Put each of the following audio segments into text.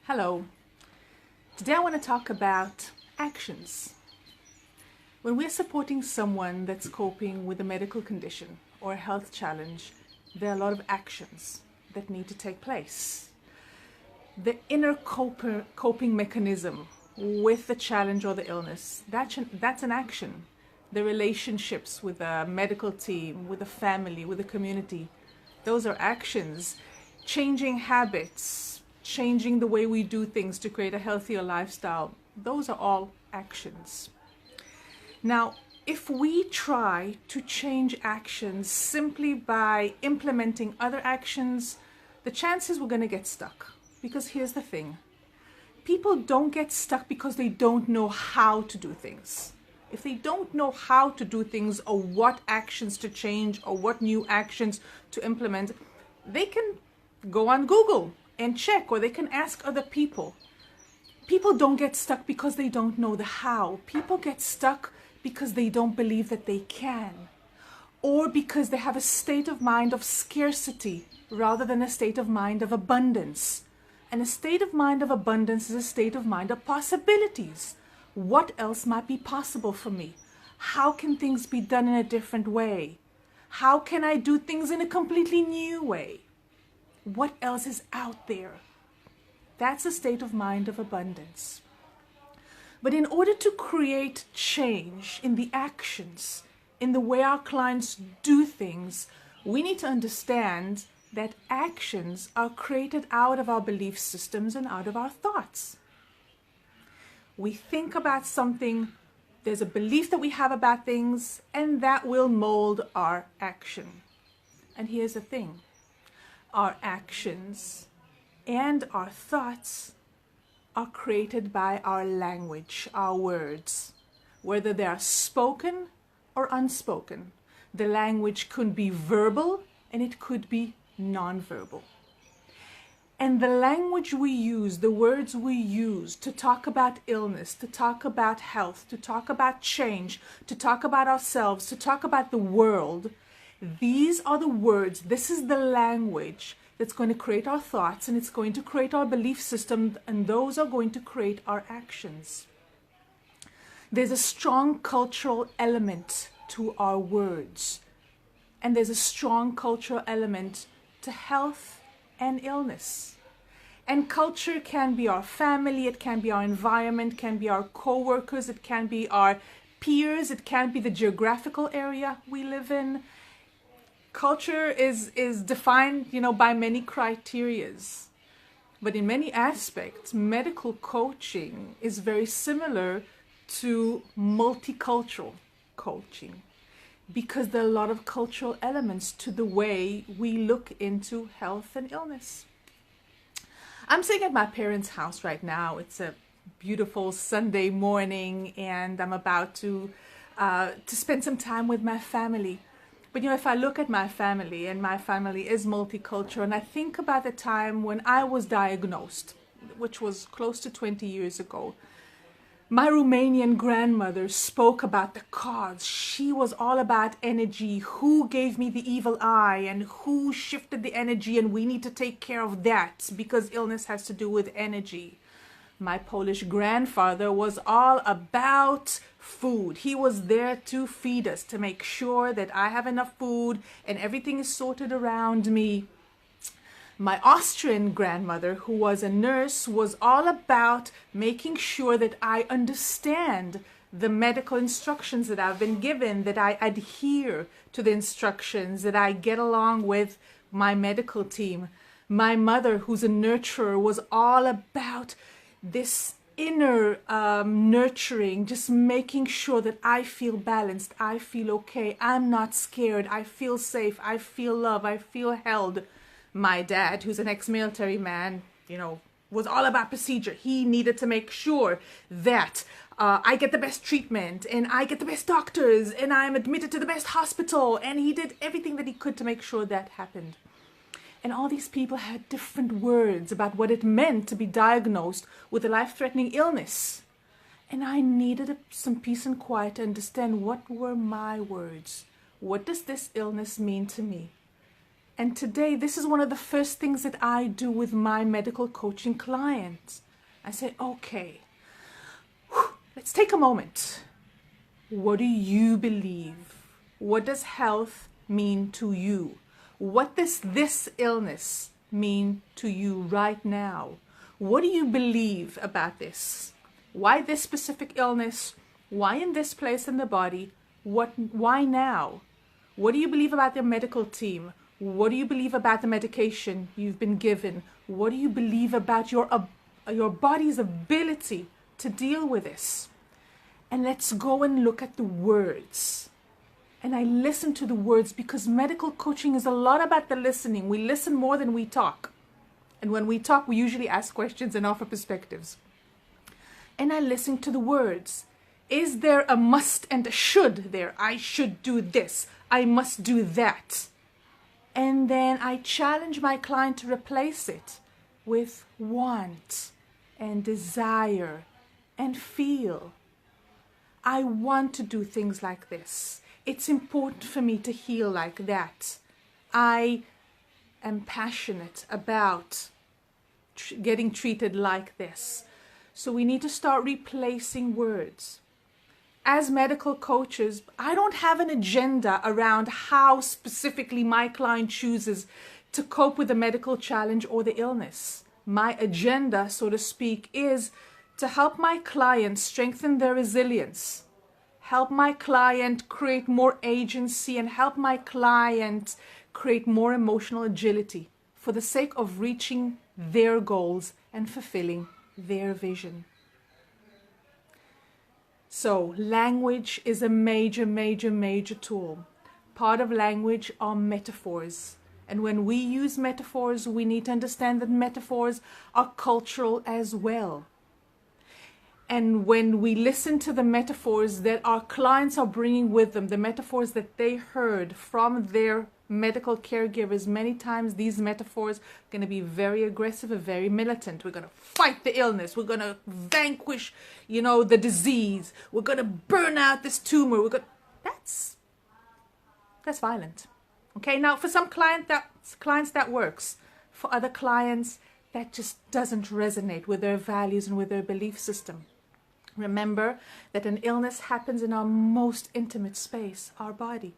Hello. Today I want to talk about actions. When we're supporting someone that's coping with a medical condition or a health challenge, there are a lot of actions that need to take place. The inner coping mechanism with the challenge or the illness, that's an action. The relationships with a medical team, with a family, with a community, those are actions. Changing habits, changing the way we do things to create a healthier lifestyle, those are all actions. Now, if we try to change actions simply by implementing other actions, the chances we're going to get stuck. Because here's the thing. People don't get stuck because they don't know how to do things. If they don't know how to do things or what actions to change or what new actions to implement, they can go on Google and check, or they can ask other people. People don't get stuck because they don't know the how. People get stuck because they don't believe that they can, or because they have a state of mind of scarcity rather than a state of mind of abundance. And a state of mind of abundance is a state of mind of possibilities. What else might be possible for me? How can things be done in a different way? How can I do things in a completely new way? What else is out there? That's a state of mind of abundance. But in order to create change in the actions, in the way our clients do things, we need to understand that actions are created out of our belief systems and out of our thoughts. We think about something, there's a belief that we have about things, and that will mold our action. And here's the thing. Our actions and our thoughts are created by our language, our words, whether they are spoken or unspoken. The language could be verbal and it could be nonverbal. And the language we use, the words we use to talk about illness, to talk about health, to talk about change, to talk about ourselves, to talk about the world, these are the words, this is the language that's going to create our thoughts, and it's going to create our belief system, and those are going to create our actions. There's a strong cultural element to our words, and there's a strong cultural element to health and illness. And culture can be our family, it can be our environment, can be our co-workers, it can be our peers, it can be the geographical area we live in. Culture is defined, by many criterias. But in many aspects, medical coaching is very similar to multicultural coaching, because there are a lot of cultural elements to the way we look into health and illness. I'm sitting at my parents' house right now. It's a beautiful Sunday morning, and I'm about to spend some time with my family. But if I look at my family, and my family is multicultural, and I think about the time when I was diagnosed, which was close to 20 years ago, my Romanian grandmother spoke about the cause. She was all about energy. Who gave me the evil eye, and who shifted the energy, and we need to take care of that because illness has to do with energy. My Polish grandfather was all about food. He was there to feed us, to make sure that I have enough food and everything is sorted around me. My Austrian grandmother, who was a nurse, was all about making sure that I understand the medical instructions that I've been given, that I adhere to the instructions, that I get along with my medical team. My mother, who's a nurturer, was all about this inner nurturing, just making sure that I feel balanced, I feel okay, I'm not scared, I feel safe, I feel love, I feel held. My dad, who's an ex-military man, was all about procedure. He needed to make sure that I get the best treatment, and I get the best doctors, and I'm admitted to the best hospital, and he did everything that he could to make sure that happened. And all these people had different words about what it meant to be diagnosed with a life-threatening illness. And I needed some peace and quiet to understand what were my words. What does this illness mean to me? And today, this is one of the first things that I do with my medical coaching clients. I say, okay, let's take a moment. What do you believe? What does health mean to you? What does this illness mean to you right now? What do you believe about this? Why this specific illness? Why in this place in the body? Why now? What do you believe about the medical team? What do you believe about the medication you've been given? What do you believe about your body's ability to deal with this? And let's go and look at the words. And I listen to the words, because medical coaching is a lot about the listening. We listen more than we talk. And when we talk, we usually ask questions and offer perspectives. And I listen to the words. Is there a must and a should there? I should do this. I must do that. And then I challenge my client to replace it with want and desire and feel. I want to do things like this. It's important for me to heal like that. I am passionate about getting treated like this. So we need to start replacing words. As medical coaches, I don't have an agenda around how specifically my client chooses to cope with the medical challenge or the illness. My agenda, so to speak, is to help my client strengthen their resilience, help my client create more agency, and help my client create more emotional agility for the sake of reaching their goals and fulfilling their vision. So language is a major tool. Part of language are metaphors. And when we use metaphors, we need to understand that metaphors are cultural as well. And when we listen to the metaphors that our clients are bringing with them, the metaphors that they heard from their medical caregivers, many times these metaphors are going to be very aggressive and very militant. We're going to fight the illness. We're going to vanquish, the disease. We're going to burn out this tumor. That's violent. Okay, now for some clients that works. For other clients, that just doesn't resonate with their values and with their belief system. Remember that an illness happens in our most intimate space, our body.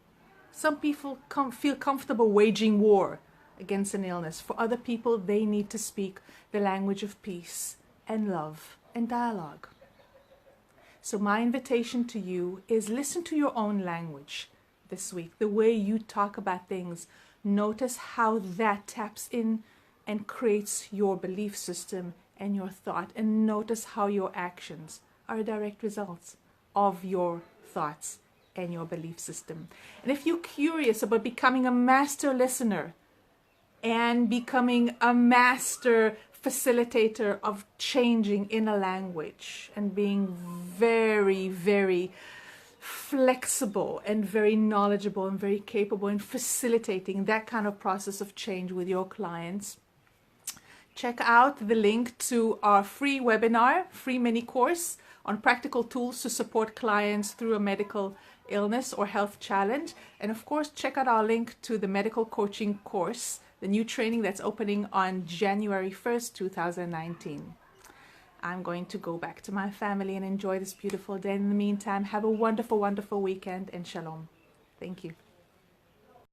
Some people feel comfortable waging war against an illness. For other people, they need to speak the language of peace and love and dialogue. So my invitation to you is listen to your own language this week. The way you talk about things. Notice how that taps in and creates your belief system and your thought. And notice how your actions are direct results of your thoughts and your belief system. And if you're curious about becoming a master listener and becoming a master facilitator of changing in a language and being very flexible and very knowledgeable and very capable in facilitating that kind of process of change with your clients, check out the link to our free webinar, free mini course on practical tools to support clients through a medical illness or health challenge. And of course, check out our link to the medical coaching course, the new training that's opening on January 1st, 2019. I'm going to go back to my family and enjoy this beautiful day. In the meantime, have a wonderful weekend, and shalom. Thank you.